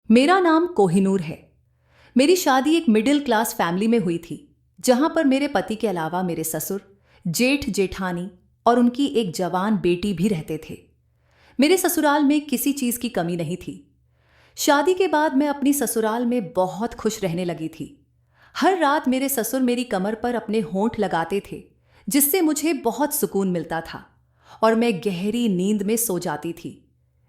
मेरा नाम कोहिनूर है। मेरी शादी एक मिडिल क्लास फैमिली में हुई थी, जहां पर मेरे पति के अलावा मेरे ससुर, जेठ जेठानी और उनकी एक जवान बेटी भी रहते थे। मेरे ससुराल में किसी चीज की कमी नहीं थी। शादी के बाद मैं अपनी ससुराल में बहुत खुश रहने लगी थी। हर रात मेरे ससुर मेरी कमर पर अपने होंठ लगाते थे, जिससे मुझे बहुत सुकून मिलता था और मैं गहरी नींद में सो जाती थी।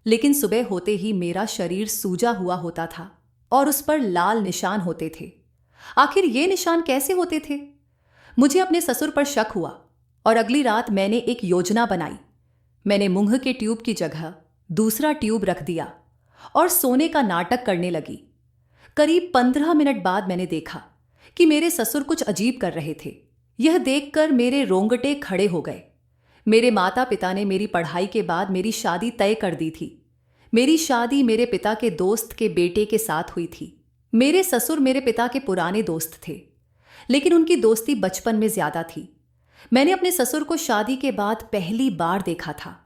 लेकिन सुबह होते ही मेरा शरीर सूजा हुआ होता था और उस पर लाल निशान होते थे। आखिर ये निशान कैसे होते थे? मुझे अपने ससुर पर शक हुआ और अगली रात मैंने एक योजना बनाई। मैंने मूंग के ट्यूब की जगह दूसरा ट्यूब रख दिया और सोने का नाटक करने लगी। करीब 15 मिनट बाद मैंने देखा कि मेरे ससुर कुछ अजीब कर रहे थे। यह देखकर मेरे रोंगटे खड़े हो गए। मेरे माता पिता ने मेरी पढ़ाई के बाद मेरी शादी तय कर दी थी। मेरी शादी मेरे पिता के दोस्त के बेटे के साथ हुई थी। मेरे ससुर मेरे पिता के पुराने दोस्त थे, लेकिन उनकी दोस्ती बचपन में ज्यादा थी। मैंने अपने ससुर को शादी के बाद पहली बार देखा था,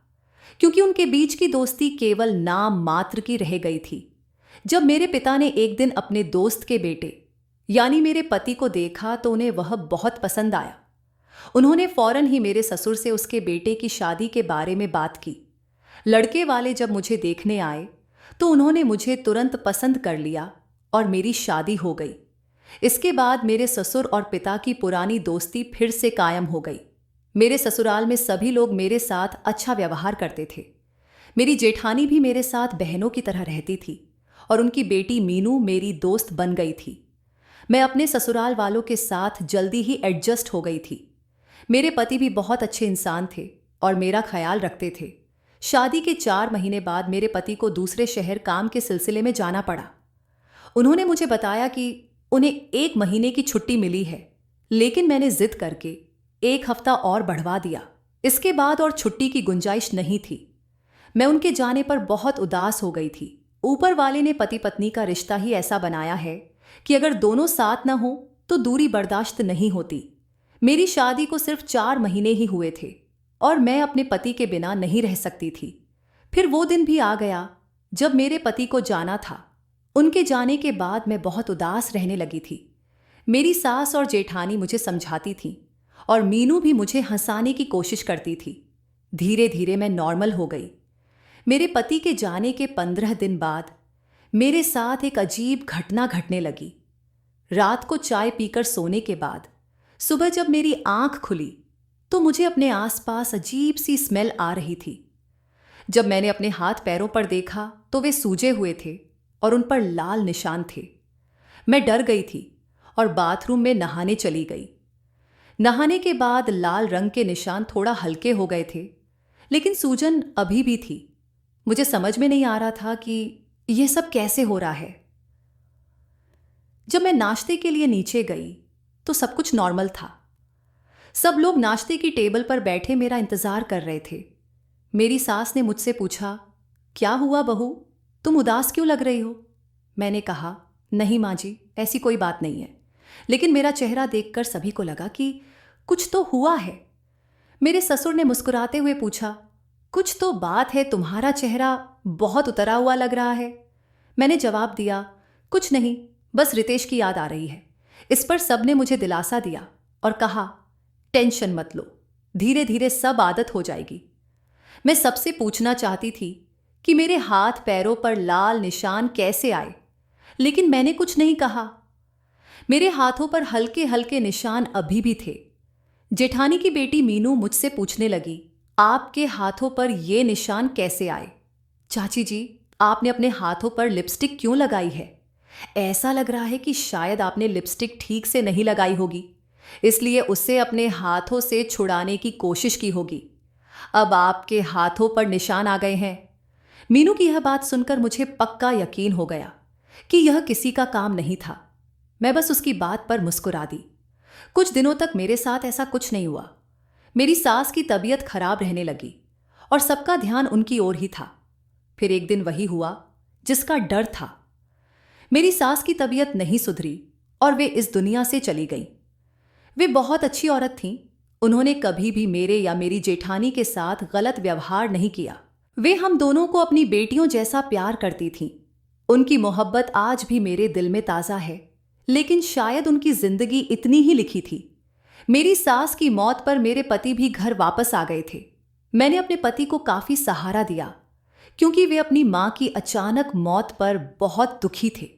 क्योंकि उनके बीच की दोस्ती केवल नाम मात्र की रह गई थी। जब मेरे पिता ने एक दिन अपने दोस्त के बेटे यानी मेरे पति को देखा तो उन्हें वह बहुत पसंद आया। उन्होंने फौरन ही मेरे ससुर से उसके बेटे की शादी के बारे में बात की। लड़के वाले जब मुझे देखने आए तो उन्होंने मुझे तुरंत पसंद कर लिया और मेरी शादी हो गई। इसके बाद मेरे ससुर और पिता की पुरानी दोस्ती फिर से कायम हो गई। मेरे ससुराल में सभी लोग मेरे साथ अच्छा व्यवहार करते थे। मेरी जेठानी भी मेरे साथ बहनों की तरह रहती थी और उनकी बेटी मीनू मेरी दोस्त बन गई थी। मैं अपने ससुराल वालों के साथ जल्दी ही एडजस्ट हो गई थी। मेरे पति भी बहुत अच्छे इंसान थे और मेरा ख्याल रखते थे। शादी के 4 महीने बाद मेरे पति को दूसरे शहर काम के सिलसिले में जाना पड़ा। उन्होंने मुझे बताया कि उन्हें 1 महीने की छुट्टी मिली है, लेकिन मैंने जिद करके 1 हफ्ता और बढ़वा दिया। इसके बाद और छुट्टी की गुंजाइश नहीं थी। मैं उनके जाने पर बहुत उदास हो गई थी। ऊपर वाले ने पति पत्नी का रिश्ता ही ऐसा बनाया है कि अगर दोनों साथ न हो तो दूरी बर्दाश्त नहीं होती। मेरी शादी को सिर्फ 4 महीने ही हुए थे और मैं अपने पति के बिना नहीं रह सकती थी। फिर वो दिन भी आ गया जब मेरे पति को जाना था। उनके जाने के बाद मैं बहुत उदास रहने लगी थी। मेरी सास और जेठानी मुझे समझाती थी और मीनू भी मुझे हंसाने की कोशिश करती थी। धीरे धीरे मैं नॉर्मल हो गई। मेरे पति के जाने के 15 दिन बाद मेरे साथ एक अजीब घटना घटने लगी। रात को चाय पीकर सोने के बाद सुबह जब मेरी आंख खुली तो मुझे अपने आसपास अजीब सी स्मेल आ रही थी। जब मैंने अपने हाथ पैरों पर देखा तो वे सूजे हुए थे और उन पर लाल निशान थे। मैं डर गई थी और बाथरूम में नहाने चली गई। नहाने के बाद लाल रंग के निशान थोड़ा हल्के हो गए थे, लेकिन सूजन अभी भी थी। मुझे समझ में नहीं आ रहा था कि यह सब कैसे हो रहा है। जब मैं नाश्ते के लिए नीचे गई तो सब कुछ नॉर्मल था। सब लोग नाश्ते की टेबल पर बैठे मेरा इंतजार कर रहे थे। मेरी सास ने मुझसे पूछा, क्या हुआ बहू, तुम उदास क्यों लग रही हो? मैंने कहा, नहीं माँ जी, ऐसी कोई बात नहीं है। लेकिन मेरा चेहरा देखकर सभी को लगा कि कुछ तो हुआ है। मेरे ससुर ने मुस्कुराते हुए पूछा, कुछ तो बात है, तुम्हारा चेहरा बहुत उतरा हुआ लग रहा है। मैंने जवाब दिया, कुछ नहीं, बस रितेश की याद आ रही है। इस पर सब ने मुझे दिलासा दिया और कहा, टेंशन मत लो, धीरे धीरे सब आदत हो जाएगी। मैं सबसे पूछना चाहती थी कि मेरे हाथ पैरों पर लाल निशान कैसे आए, लेकिन मैंने कुछ नहीं कहा। मेरे हाथों पर हल्के हल्के निशान अभी भी थे। जेठानी की बेटी मीनू मुझसे पूछने लगी, आपके हाथों पर ये निशान कैसे आए? चाची जी, आपने अपने हाथों पर लिपस्टिक क्यों लगाई है? ऐसा लग रहा है कि शायद आपने लिपस्टिक ठीक से नहीं लगाई होगी, इसलिए उसे अपने हाथों से छुड़ाने की कोशिश की होगी। अब आपके हाथों पर निशान आ गए हैं। मीनू की यह बात सुनकर मुझे पक्का यकीन हो गया कि यह किसी का काम नहीं था। मैं बस उसकी बात पर मुस्कुरा दी। कुछ दिनों तक मेरे साथ ऐसा कुछ नहीं हुआ। मेरी सास की तबीयत खराब रहने लगी और सबका ध्यान उनकी ओर ही था। फिर एक दिन वही हुआ जिसका डर था। मेरी सास की तबीयत नहीं सुधरी और वे इस दुनिया से चली गई। वे बहुत अच्छी औरत थीं। उन्होंने कभी भी मेरे या मेरी जेठानी के साथ गलत व्यवहार नहीं किया। वे हम दोनों को अपनी बेटियों जैसा प्यार करती थीं। उनकी मोहब्बत आज भी मेरे दिल में ताज़ा है, लेकिन शायद उनकी जिंदगी इतनी ही लिखी थी। मेरी सास की मौत पर मेरे पति भी घर वापस आ गए थे। मैंने अपने पति को काफी सहारा दिया, क्योंकि वे अपनी मां की अचानक मौत पर बहुत दुखी थे।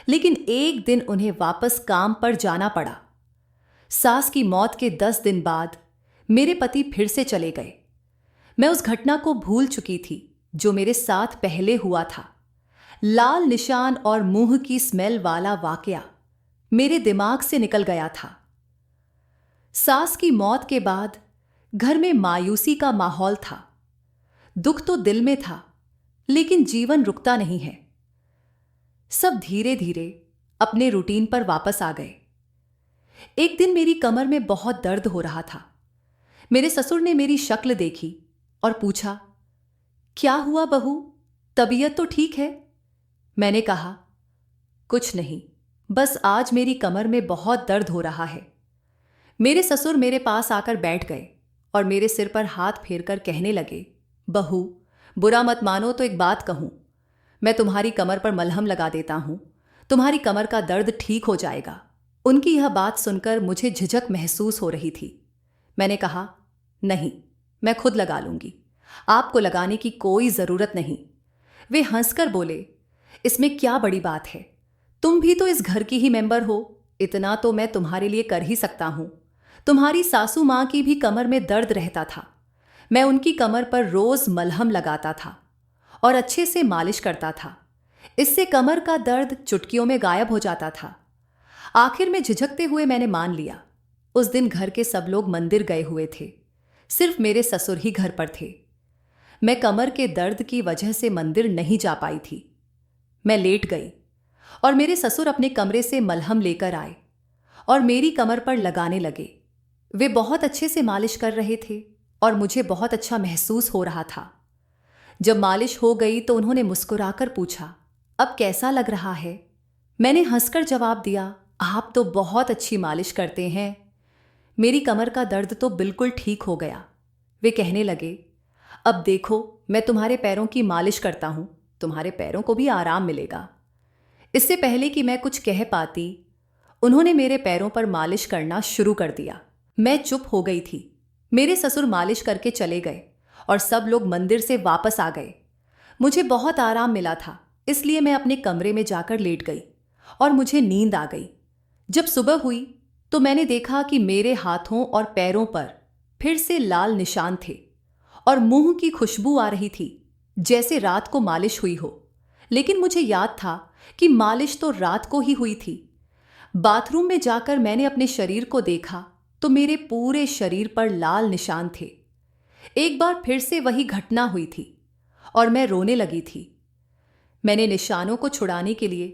लेकिन एक दिन उन्हें वापस काम पर जाना पड़ा। सास की मौत के 10 दिन बाद मेरे पति फिर से चले गए। मैं उस घटना को भूल चुकी थी जो मेरे साथ पहले हुआ था। लाल निशान और मुंह की स्मेल वाला वाकया मेरे दिमाग से निकल गया था। सास की मौत के बाद घर में मायूसी का माहौल था। दुख तो दिल में था, लेकिन जीवन रुकता नहीं है। सब धीरे धीरे अपने रूटीन पर वापस आ गए। एक दिन मेरी कमर में बहुत दर्द हो रहा था। मेरे ससुर ने मेरी शक्ल देखी और पूछा, क्या हुआ बहू, तबीयत तो ठीक है? मैंने कहा, कुछ नहीं, बस आज मेरी कमर में बहुत दर्द हो रहा है। मेरे ससुर मेरे पास आकर बैठ गए और मेरे सिर पर हाथ फेरकर कहने लगे, बहू, बुरा मत मानो तो एक बात कहूं, मैं तुम्हारी कमर पर मलहम लगा देता हूं, तुम्हारी कमर का दर्द ठीक हो जाएगा। उनकी यह बात सुनकर मुझे झिझक महसूस हो रही थी। मैंने कहा, नहीं, मैं खुद लगा लूंगी, आपको लगाने की कोई जरूरत नहीं। वे हंसकर बोले, इसमें क्या बड़ी बात है, तुम भी तो इस घर की ही मेंबर हो, इतना तो मैं तुम्हारे लिए कर ही सकता हूं। तुम्हारी सासू मां की भी कमर में दर्द रहता था। मैं उनकी कमर पर रोज मलहम लगाता था और अच्छे से मालिश करता था। इससे कमर का दर्द चुटकियों में गायब हो जाता था। आखिर में झिझकते हुए मैंने मान लिया। उस दिन घर के सब लोग मंदिर गए हुए थे, सिर्फ मेरे ससुर ही घर पर थे। मैं कमर के दर्द की वजह से मंदिर नहीं जा पाई थी। मैं लेट गई और मेरे ससुर अपने कमरे से मलहम लेकर आए और मेरी कमर पर लगाने लगे। वे बहुत अच्छे से मालिश कर रहे थे और मुझे बहुत अच्छा महसूस हो रहा था। जब मालिश हो गई तो उन्होंने मुस्कुराकर पूछा, अब कैसा लग रहा है? मैंने हंसकर जवाब दिया, आप तो बहुत अच्छी मालिश करते हैं। मेरी कमर का दर्द तो बिल्कुल ठीक हो गया। वे कहने लगे, अब देखो, मैं तुम्हारे पैरों की मालिश करता हूं, तुम्हारे पैरों को भी आराम मिलेगा। इससे पहले कि मैं कुछ कह पाती, उन्होंने मेरे पैरों पर मालिश करना शुरू कर दिया। मैं चुप हो गई थी। मेरे ससुर मालिश करके चले गए और सब लोग मंदिर से वापस आ गए। मुझे बहुत आराम मिला था, इसलिए मैं अपने कमरे में जाकर लेट गई और मुझे नींद आ गई। जब सुबह हुई तो मैंने देखा कि मेरे हाथों और पैरों पर फिर से लाल निशान थे और मुंह की खुशबू आ रही थी, जैसे रात को मालिश हुई हो। लेकिन मुझे याद था कि मालिश तो रात को ही हुई थी। बाथरूम में जाकर मैंने अपने शरीर को देखा तो मेरे पूरे शरीर पर लाल निशान थे। एक बार फिर से वही घटना हुई थी और मैं रोने लगी थी। मैंने निशानों को छुड़ाने के लिए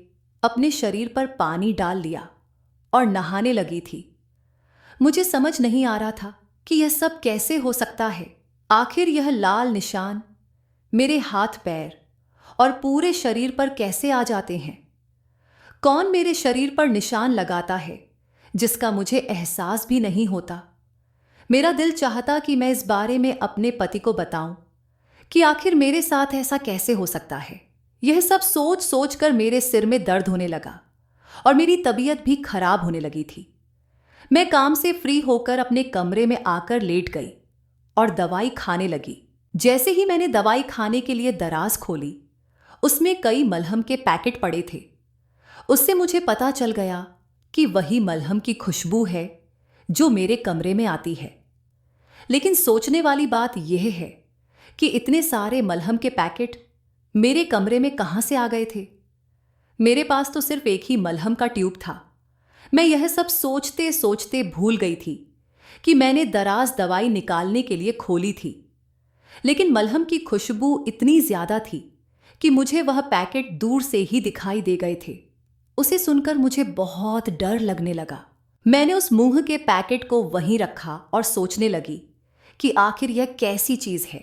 अपने शरीर पर पानी डाल लिया और नहाने लगी थी। मुझे समझ नहीं आ रहा था कि यह सब कैसे हो सकता है। आखिर यह लाल निशान मेरे हाथ पैर और पूरे शरीर पर कैसे आ जाते हैं? कौन मेरे शरीर पर निशान लगाता है जिसका मुझे एहसास भी नहीं होता? मेरा दिल चाहता कि मैं इस बारे में अपने पति को बताऊं कि आखिर मेरे साथ ऐसा कैसे हो सकता है। यह सब सोच सोच कर मेरे सिर में दर्द होने लगा और मेरी तबीयत भी खराब होने लगी थी। मैं काम से फ्री होकर अपने कमरे में आकर लेट गई और दवाई खाने लगी। जैसे ही मैंने दवाई खाने के लिए दराज खोली, उसमें कई मलहम के पैकेट पड़े थे। उससे मुझे पता चल गया कि वही मलहम की खुशबू है जो मेरे कमरे में आती है। लेकिन सोचने वाली बात यह है कि इतने सारे मलहम के पैकेट मेरे कमरे में कहां से आ गए थे? मेरे पास तो सिर्फ एक ही मलहम का ट्यूब था। मैं यह सब सोचते सोचते भूल गई थी कि मैंने दराज दवाई निकालने के लिए खोली थी। लेकिन मलहम की खुशबू इतनी ज्यादा थी कि मुझे वह पैकेट दूर से ही दिखाई दे गए थे। उसे सुनकर मुझे बहुत डर लगने लगा। मैंने उस मुंह के पैकेट को वहीं रखा और सोचने लगी कि आखिर यह कैसी चीज है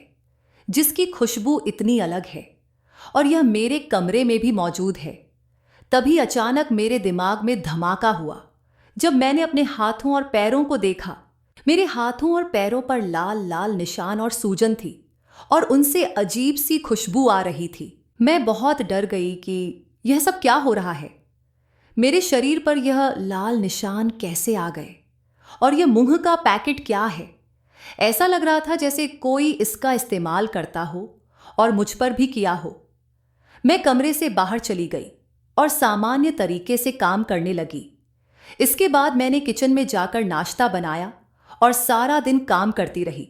जिसकी खुशबू इतनी अलग है और यह मेरे कमरे में भी मौजूद है। तभी अचानक मेरे दिमाग में धमाका हुआ जब मैंने अपने हाथों और पैरों को देखा। मेरे हाथों और पैरों पर लाल लाल निशान और सूजन थी और उनसे अजीब सी खुशबू आ रही थी। मैं बहुत डर गई कि यह सब क्या हो रहा है? मेरे शरीर पर यह लाल निशान कैसे आ गए? और यह मुंह का पैकेट क्या है? ऐसा लग रहा था जैसे कोई इसका इस्तेमाल करता हो और मुझ पर भी किया हो। मैं कमरे से बाहर चली गई और सामान्य तरीके से काम करने लगी। इसके बाद मैंने किचन में जाकर नाश्ता बनाया और सारा दिन काम करती रही।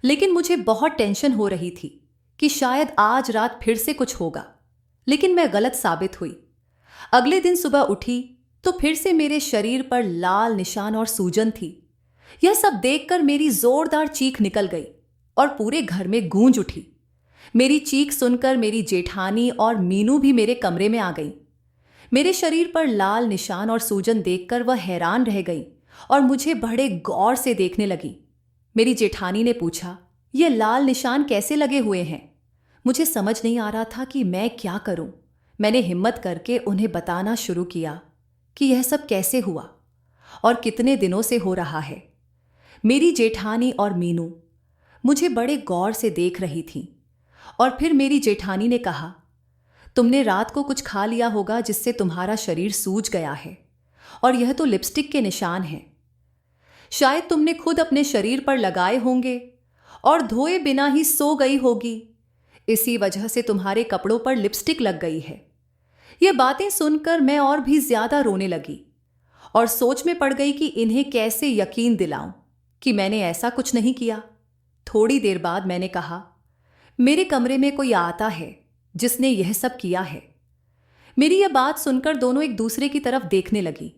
लेकिन मुझे बहुत टेंशन हो रही थी कि शायद आज रात फिर से कुछ होगा, लेकिन मैं गलत साबित हुई। अगले दिन सुबह उठी तो फिर से मेरे शरीर पर लाल निशान और सूजन थी। यह सब देखकर मेरी जोरदार चीख निकल गई और पूरे घर में गूंज उठी। मेरी चीख सुनकर मेरी जेठानी और मीनू भी मेरे कमरे में आ गई। मेरे शरीर पर लाल निशान और सूजन देखकर वह हैरान रह गई और मुझे बड़े गौर से देखने लगी। मेरी जेठानी ने पूछा, ये लाल निशान कैसे लगे हुए हैं? मुझे समझ नहीं आ रहा था कि मैं क्या करूं। मैंने हिम्मत करके उन्हें बताना शुरू किया कि यह सब कैसे हुआ और कितने दिनों से हो रहा है। मेरी जेठानी और मीनू मुझे बड़े गौर से देख रही थीं और फिर मेरी जेठानी ने कहा, तुमने रात को कुछ खा लिया होगा जिससे तुम्हारा शरीर सूज गया है, और यह तो लिपस्टिक के निशान हैं। शायद तुमने खुद अपने शरीर पर लगाए होंगे और धोए बिना ही सो गई होगी। इसी वजह से तुम्हारे कपड़ों पर लिपस्टिक लग गई है। ये बातें सुनकर मैं और भी ज्यादा रोने लगी और सोच में पड़ गई कि इन्हें कैसे यकीन दिलाऊं कि मैंने ऐसा कुछ नहीं किया। थोड़ी देर बाद मैंने कहा, मेरे कमरे में कोई आता है जिसने यह सब किया है। मेरी यह बात सुनकर दोनों एक दूसरे की तरफ देखने लगी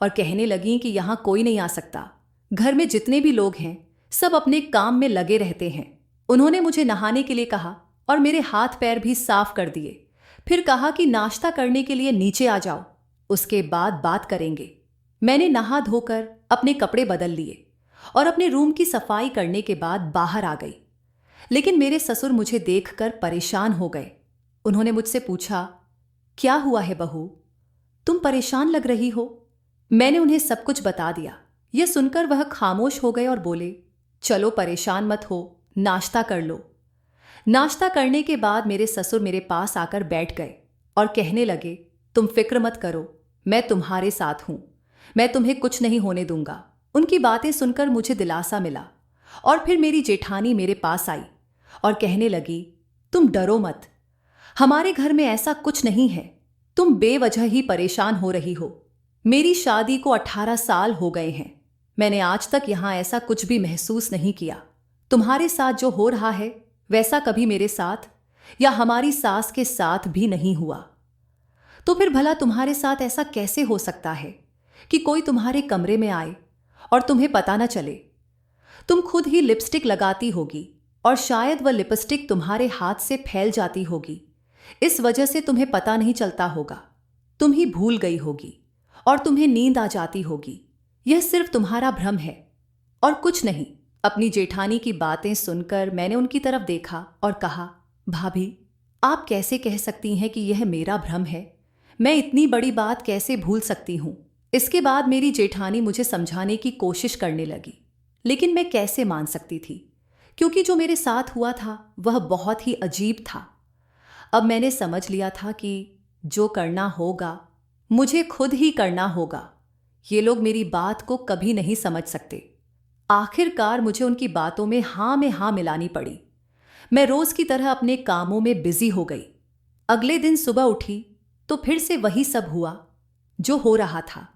और कहने लगी कि यहां कोई नहीं आ सकता। घर में जितने भी लोग हैं सब अपने काम में लगे रहते हैं। उन्होंने मुझे नहाने के लिए कहा और मेरे हाथ पैर भी साफ कर दिए। फिर कहा कि नाश्ता करने के लिए नीचे आ जाओ, उसके बाद बात करेंगे। मैंने नहा धोकर अपने कपड़े बदल लिए और अपने रूम की सफाई करने के बाद बाहर आ गई। लेकिन मेरे ससुर मुझे देखकर परेशान हो गए। उन्होंने मुझसे पूछा, क्या हुआ है बहू, तुम परेशान लग रही हो? मैंने उन्हें सब कुछ बता दिया। यह सुनकर वह खामोश हो गए और बोले, चलो परेशान मत हो, नाश्ता कर लो। नाश्ता करने के बाद मेरे ससुर मेरे पास आकर बैठ गए और कहने लगे, तुम फिक्र मत करो, मैं तुम्हारे साथ हूं, मैं तुम्हें कुछ नहीं होने दूंगा। उनकी बातें सुनकर मुझे दिलासा मिला। और फिर मेरी जेठानी मेरे पास आई और कहने लगी, तुम डरो मत, हमारे घर में ऐसा कुछ नहीं है, तुम बेवजह ही परेशान हो रही हो। मेरी शादी को 18 साल हो गए हैं, मैंने आज तक यहां ऐसा कुछ भी महसूस नहीं किया। तुम्हारे साथ जो हो रहा है वैसा कभी मेरे साथ या हमारी सास के साथ भी नहीं हुआ। तो फिर भला तुम्हारे साथ ऐसा कैसे हो सकता है कि कोई तुम्हारे कमरे में आए और तुम्हें पता न चले? तुम खुद ही लिपस्टिक लगाती होगी और शायद वह लिपस्टिक तुम्हारे हाथ से फैल जाती होगी। इस वजह से तुम्हें पता नहीं चलता होगा, तुम ही भूल गई होगी और तुम्हें नींद आ जाती होगी। यह सिर्फ तुम्हारा भ्रम है और कुछ नहीं। अपनी जेठानी की बातें सुनकर मैंने उनकी तरफ देखा और कहा, भाभी, आप कैसे कह सकती हैं कि यह मेरा भ्रम है? मैं इतनी बड़ी बात कैसे भूल सकती हूं? इसके बाद मेरी जेठानी मुझे समझाने की कोशिश करने लगी, लेकिन मैं कैसे मान सकती थी, क्योंकि जो मेरे साथ हुआ था वह बहुत ही अजीब था। अब मैंने समझ लिया था कि जो करना होगा मुझे खुद ही करना होगा। ये लोग मेरी बात को कभी नहीं समझ सकते। आखिरकार मुझे उनकी बातों में हाँ मिलानी पड़ी। मैं रोज की तरह अपने कामों में बिजी हो गई। अगले दिन सुबह उठी तो फिर से वही सब हुआ जो हो रहा था।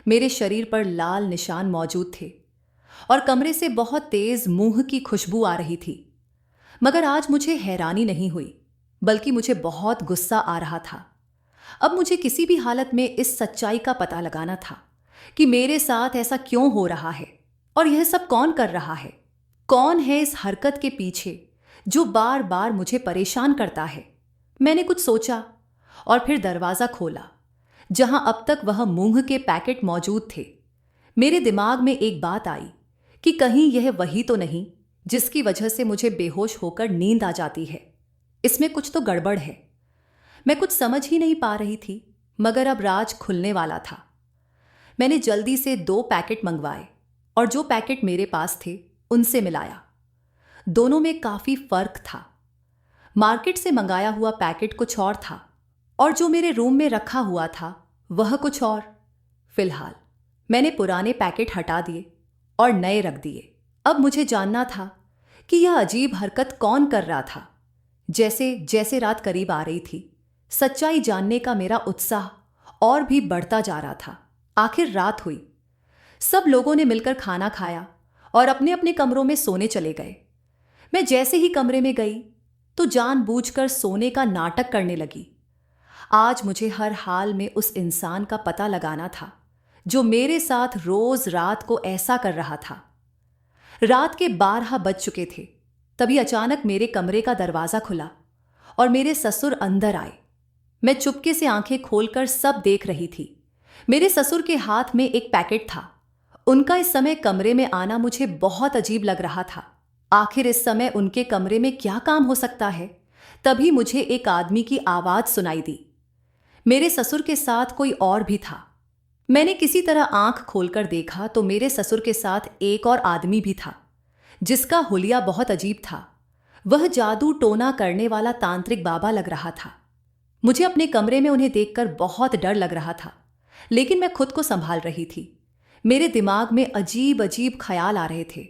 मेरे शरीर पर लाल निशान मौजूद थे और कमरे से बहुत तेज मुंह की खुशबू आ रही थी। मगर आज मुझे हैरानी नहीं हुई, बल्कि मुझे बहुत गुस्सा आ रहा था। अब मुझे किसी भी हालत में इस सच्चाई का पता लगाना था कि मेरे साथ ऐसा क्यों हो रहा है और यह सब कौन कर रहा है। कौन है इस हरकत के पीछे जो बार बार मुझे परेशान करता है। मैंने कुछ सोचा और फिर दरवाजा खोला, जहां अब तक वह मूंग के पैकेट मौजूद थे। मेरे दिमाग में एक बात आई कि कहीं यह वही तो नहीं जिसकी वजह से मुझे बेहोश होकर नींद आ जाती है। इसमें कुछ तो गड़बड़ है। मैं कुछ समझ ही नहीं पा रही थी, मगर अब राज खुलने वाला था। मैंने जल्दी से 2 पैकेट मंगवाए और जो पैकेट मेरे पास थे उनसे मिलाया। दोनों में काफी फर्क था। मार्केट से मंगाया हुआ पैकेट कुछ और था और जो मेरे रूम में रखा हुआ था वह कुछ और। फिलहाल मैंने पुराने पैकेट हटा दिए और नए रख दिए। अब मुझे जानना था कि यह अजीब हरकत कौन कर रहा था। जैसे जैसे रात करीब आ रही थी, सच्चाई जानने का मेरा उत्साह और भी बढ़ता जा रहा था। आखिर रात हुई, सब लोगों ने मिलकर खाना खाया और अपने अपने कमरों में सोने चले गए। मैं जैसे ही कमरे में गई तो जानबूझकर सोने का नाटक करने लगी। आज मुझे हर हाल में उस इंसान का पता लगाना था जो मेरे साथ रोज रात को ऐसा कर रहा था। रात के 12 बज चुके थे। तभी अचानक मेरे कमरे का दरवाजा खुला और मेरे ससुर अंदर आए। मैं चुपके से आंखें खोलकर सब देख रही थी। मेरे ससुर के हाथ में एक पैकेट था। उनका इस समय कमरे में आना मुझे बहुत अजीब लग रहा था। आखिर इस समय उनके कमरे में क्या काम हो सकता है? तभी मुझे एक आदमी की आवाज सुनाई दी। मेरे ससुर के साथ कोई और भी था। मैंने किसी तरह आंख खोलकर देखा तो मेरे ससुर के साथ एक और आदमी भी था जिसका हुलिया बहुत अजीब था। वह जादू टोना करने वाला तांत्रिक बाबा लग रहा था। मुझे अपने कमरे में उन्हें देखकर बहुत डर लग रहा था, लेकिन मैं खुद को संभाल रही थी। मेरे दिमाग में अजीब अजीब ख्याल आ रहे थे।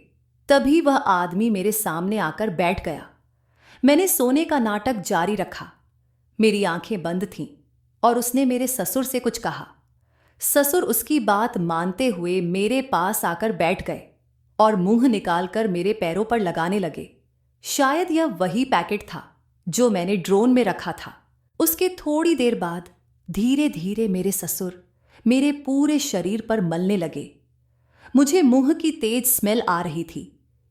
तभी वह आदमी मेरे सामने आकर बैठ गया। मैंने सोने का नाटक जारी रखा। मेरी आंखें बंद थीं और उसने मेरे ससुर से कुछ कहा। ससुर उसकी बात मानते हुए मेरे पास आकर बैठ गए और मुंह निकालकर मेरे पैरों पर लगाने लगे। शायद यह वही पैकेट था जो मैंने ड्रोन में रखा था। उसके थोड़ी देर बाद धीरे धीरे मेरे ससुर मेरे पूरे शरीर पर मलने लगे। मुझे मुंह की तेज स्मेल आ रही थी।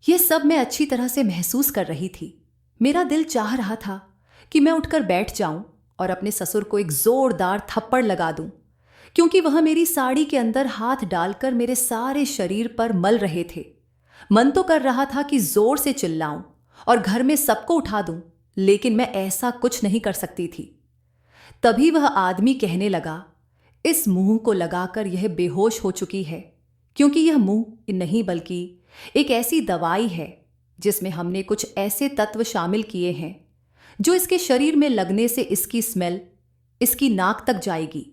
यह सब मैं अच्छी तरह से महसूस कर रही थी। मेरा दिल चाह रहा था कि मैं उठकर बैठ जाऊं और अपने ससुर को एक जोरदार थप्पड़ लगा दूं, क्योंकि वह मेरी साड़ी के अंदर हाथ डालकर मेरे सारे शरीर पर मल रहे थे। मन तो कर रहा था कि जोर से चिल्लाऊं और घर में सबको उठा दूं, लेकिन मैं ऐसा कुछ नहीं कर सकती थी। तभी वह आदमी कहने लगा, इस मुंह को लगाकर यह बेहोश हो चुकी है, क्योंकि यह मुंह नहीं बल्कि एक ऐसी दवाई है जिसमें हमने कुछ ऐसे तत्व शामिल किए हैं जो इसके शरीर में लगने से इसकी स्मेल इसकी नाक तक जाएगी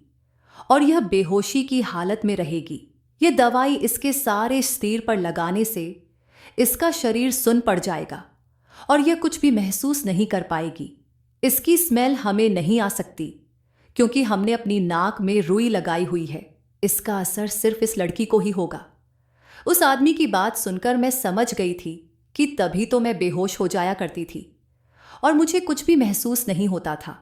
और यह बेहोशी की हालत में रहेगी। यह दवाई इसके सारे शरीर पर लगाने से इसका शरीर सुन्न पड़ जाएगा और यह कुछ भी महसूस नहीं कर पाएगी। इसकी स्मेल हमें नहीं आ सकती क्योंकि हमने अपनी नाक में रुई लगाई हुई है। इसका असर सिर्फ इस लड़की को ही होगा। उस आदमी की बात सुनकर मैं समझ गई थी कि तभी तो मैं बेहोश हो जाया करती थी और मुझे कुछ भी महसूस नहीं होता था।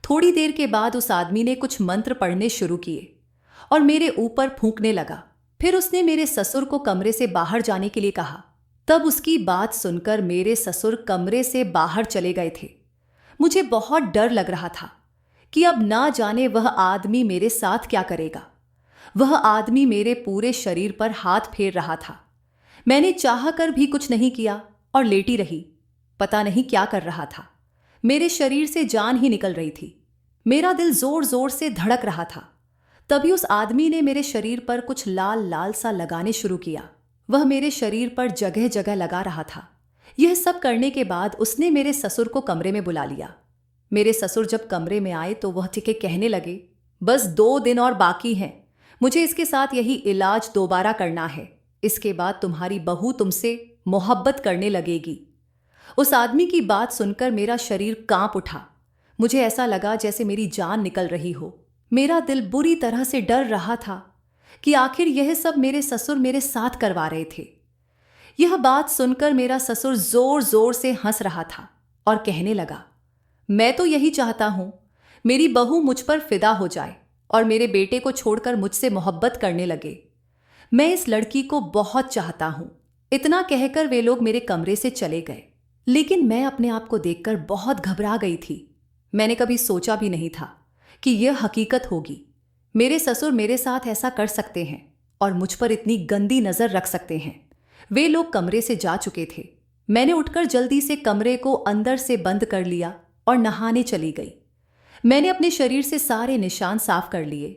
थोड़ी देर के बाद उस आदमी ने कुछ मंत्र पढ़ने शुरू किए और मेरे ऊपर फूंकने लगा। फिर उसने मेरे ससुर को कमरे से बाहर जाने के लिए कहा। तब उसकी बात सुनकर मेरे ससुर कमरे से बाहर चले गए थे। मुझे बहुत डर लग रहा था कि अब ना जाने वह आदमी मेरे साथ क्या करेगा। वह आदमी मेरे पूरे शरीर पर हाथ फेर रहा था। मैंने चाहकर भी कुछ नहीं किया और लेटी रही। पता नहीं क्या कर रहा था। मेरे शरीर से जान ही निकल रही थी। मेरा दिल जोर जोर से धड़क रहा था। तभी उस आदमी ने मेरे शरीर पर कुछ लाल लाल सा लगाने शुरू किया। वह मेरे शरीर पर जगह जगह लगा रहा था। यह सब करने के बाद उसने मेरे ससुर को कमरे में बुला लिया। मेरे ससुर जब कमरे में आए तो वह टिके कहने लगे, बस 2 दिन और बाकी हैं। मुझे इसके साथ यही इलाज दोबारा करना है। इसके बाद तुम्हारी बहू तुमसे मोहब्बत करने लगेगी। उस आदमी की बात सुनकर मेरा शरीर कांप उठा। मुझे ऐसा लगा जैसे मेरी जान निकल रही हो। मेरा दिल बुरी तरह से डर रहा था कि आखिर यह सब मेरे ससुर मेरे साथ करवा रहे थे। यह बात सुनकर मेरा ससुर जोर जोर से हंस रहा था और कहने लगा, मैं तो यही चाहता हूं मेरी बहू मुझ पर फिदा हो जाए और मेरे बेटे को छोड़कर मुझसे मोहब्बत करने लगे। मैं इस लड़की को बहुत चाहता हूं। इतना कहकर वे लोग मेरे कमरे से चले गए। लेकिन मैं अपने आप को देखकर बहुत घबरा गई थी। मैंने कभी सोचा भी नहीं था कि यह हकीकत होगी। मेरे ससुर मेरे साथ ऐसा कर सकते हैं और मुझ पर इतनी गंदी नजर रख सकते हैं। वे लोग कमरे से जा चुके थे। मैंने उठकर जल्दी से कमरे को अंदर से बंद कर लिया और नहाने चली गई। मैंने अपने शरीर से सारे निशान साफ कर लिए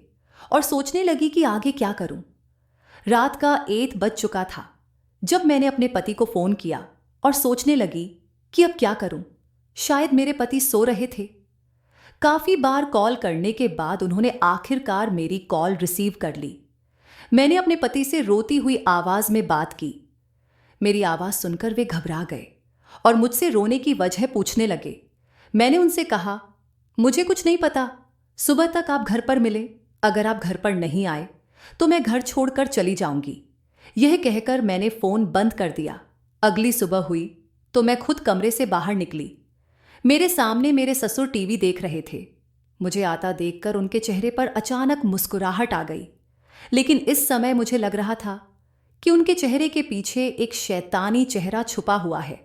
और सोचने लगी कि आगे क्या करूं। रात का 1 बज चुका था जब मैंने अपने पति को फोन किया और सोचने लगी कि अब क्या करूं। शायद मेरे पति सो रहे थे। काफी बार कॉल करने के बाद उन्होंने आखिरकार मेरी कॉल रिसीव कर ली। मैंने अपने पति से रोती हुई आवाज में बात की। मेरी आवाज सुनकर वे घबरा गए और मुझसे रोने की वजह पूछने लगे। मैंने उनसे कहा, मुझे कुछ नहीं पता, सुबह तक आप घर पर मिले, अगर आप घर पर नहीं आए तो मैं घर छोड़कर चली जाऊंगी। यह कहकर मैंने फोन बंद कर दिया। अगली सुबह हुई तो मैं खुद कमरे से बाहर निकली। मेरे सामने मेरे ससुर टीवी देख रहे थे। मुझे आता देखकर उनके चेहरे पर अचानक मुस्कुराहट आ गई, लेकिन इस समय मुझे लग रहा था कि उनके चेहरे के पीछे एक शैतानी चेहरा छुपा हुआ है।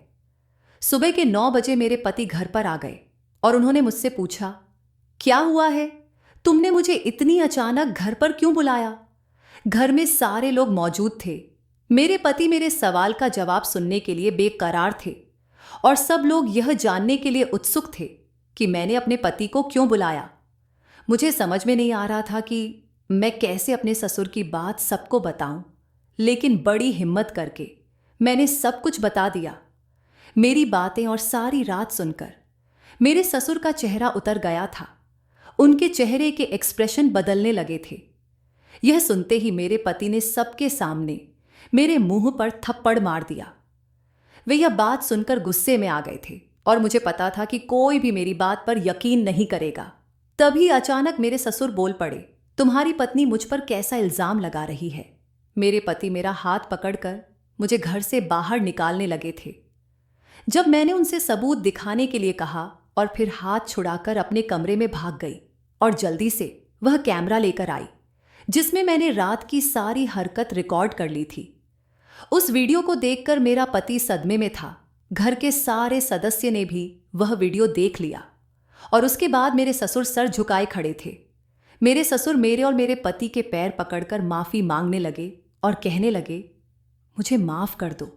सुबह के 9 बजे मेरे पति घर पर आ गए और उन्होंने मुझसे पूछा, क्या हुआ है? तुमने मुझे इतनी अचानक घर पर क्यों बुलाया? घर में सारे लोग मौजूद थे। मेरे पति मेरे सवाल का जवाब सुनने के लिए बेकरार थे और सब लोग यह जानने के लिए उत्सुक थे कि मैंने अपने पति को क्यों बुलाया। मुझे समझ में नहीं आ रहा था कि मैं कैसे अपने ससुर की बात सबको बताऊं, लेकिन बड़ी हिम्मत करके मैंने सब कुछ बता दिया। मेरी बातें और सारी रात सुनकर मेरे ससुर का चेहरा उतर गया था। उनके चेहरे के एक्सप्रेशन बदलने लगे थे। यह सुनते ही मेरे पति ने सबके सामने मेरे मुंह पर थप्पड़ मार दिया। वे यह बात सुनकर गुस्से में आ गए थे और मुझे पता था कि कोई भी मेरी बात पर यकीन नहीं करेगा। तभी अचानक मेरे ससुर बोल पड़े, तुम्हारी पत्नी मुझ पर कैसा इल्जाम लगा रही है? मेरे पति मेरा हाथ पकड़कर मुझे घर से बाहर निकालने लगे थे। जब मैंने उनसे सबूत दिखाने के लिए कहा और फिर हाथ छुड़ाकर अपने कमरे में भाग गई और जल्दी से वह कैमरा लेकर आई जिसमें मैंने रात की सारी हरकत रिकॉर्ड कर ली थी। उस वीडियो को देखकर मेरा पति सदमे में था। घर के सारे सदस्य ने भी वह वीडियो देख लिया और उसके बाद मेरे ससुर सर झुकाए खड़े थे। मेरे ससुर मेरे और मेरे पति के पैर पकड़कर माफी मांगने लगे और कहने लगे, मुझे माफ कर दो।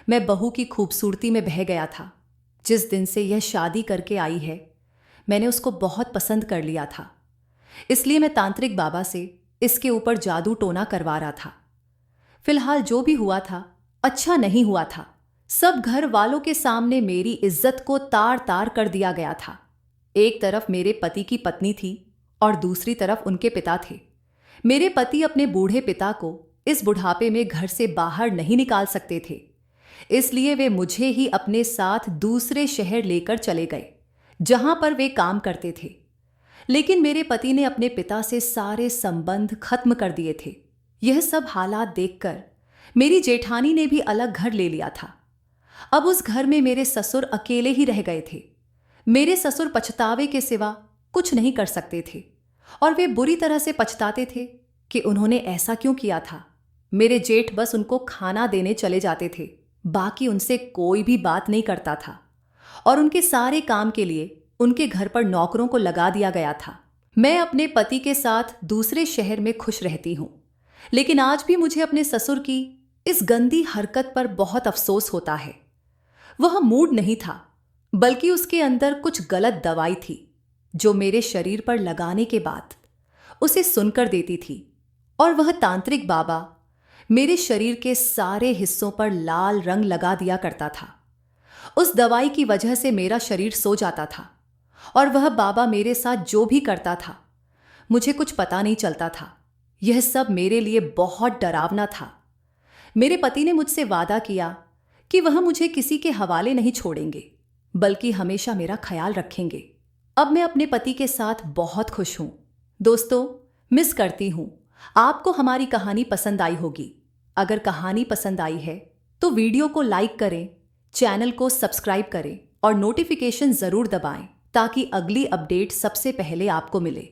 मैं बहू की खूबसूरती में बह गया था। जिस दिन से यह शादी करके आई है मैंने उसको बहुत पसंद कर लिया था, इसलिए मैं तांत्रिक बाबा से इसके ऊपर जादू टोना करवा रहा था। फिलहाल जो भी हुआ था अच्छा नहीं हुआ था। सब घर वालों के सामने मेरी इज्जत को तार तार कर दिया गया था। एक तरफ मेरे पति की पत्नी थी और दूसरी तरफ उनके पिता थे। मेरे पति अपने बूढ़े पिता को इस बुढ़ापे में घर से बाहर नहीं निकाल सकते थे, इसलिए वे मुझे ही अपने साथ दूसरे शहर लेकर चले गए जहां पर वे काम करते थे। लेकिन मेरे पति ने अपने पिता से सारे संबंध खत्म कर दिए थे। यह सब हालात देखकर मेरी जेठानी ने भी अलग घर ले लिया था। अब उस घर में मेरे ससुर अकेले ही रह गए थे। मेरे ससुर पछतावे के सिवा कुछ नहीं कर सकते थे और वे बुरी तरह से पछताते थे कि उन्होंने ऐसा क्यों किया था। मेरे जेठ बस उनको खाना देने चले जाते थे, बाकी उनसे कोई भी बात नहीं करता था और उनके सारे काम के लिए उनके घर पर नौकरों को लगा दिया गया था। मैं अपने पति के साथ दूसरे शहर में खुश रहती हूँ, लेकिन आज भी मुझे अपने ससुर की इस गंदी हरकत पर बहुत अफसोस होता है। वह मूड नहीं था, बल्कि उसके अंदर कुछ गलत दवाई थी जो मेरे शरीर पर लगाने के बाद उसे सुनकर देती थी और वह तांत्रिक बाबा मेरे शरीर के सारे हिस्सों पर लाल रंग लगा दिया करता था। उस दवाई की वजह से मेरा शरीर सो जाता था और वह बाबा मेरे साथ जो भी करता था मुझे कुछ पता नहीं चलता था। यह सब मेरे लिए बहुत डरावना था। मेरे पति ने मुझसे वादा किया कि वह मुझे किसी के हवाले नहीं छोड़ेंगे, बल्कि हमेशा मेरा ख्याल रखेंगे। अब मैं अपने पति के साथ बहुत खुश हूं। दोस्तों, मिस करती हूं। आपको हमारी कहानी पसंद आई होगी। अगर कहानी पसंद आई है तो वीडियो को लाइक करें, चैनल को सब्सक्राइब करें और नोटिफिकेशन जरूर दबाएं ताकि अगली अपडेट सबसे पहले आपको मिले।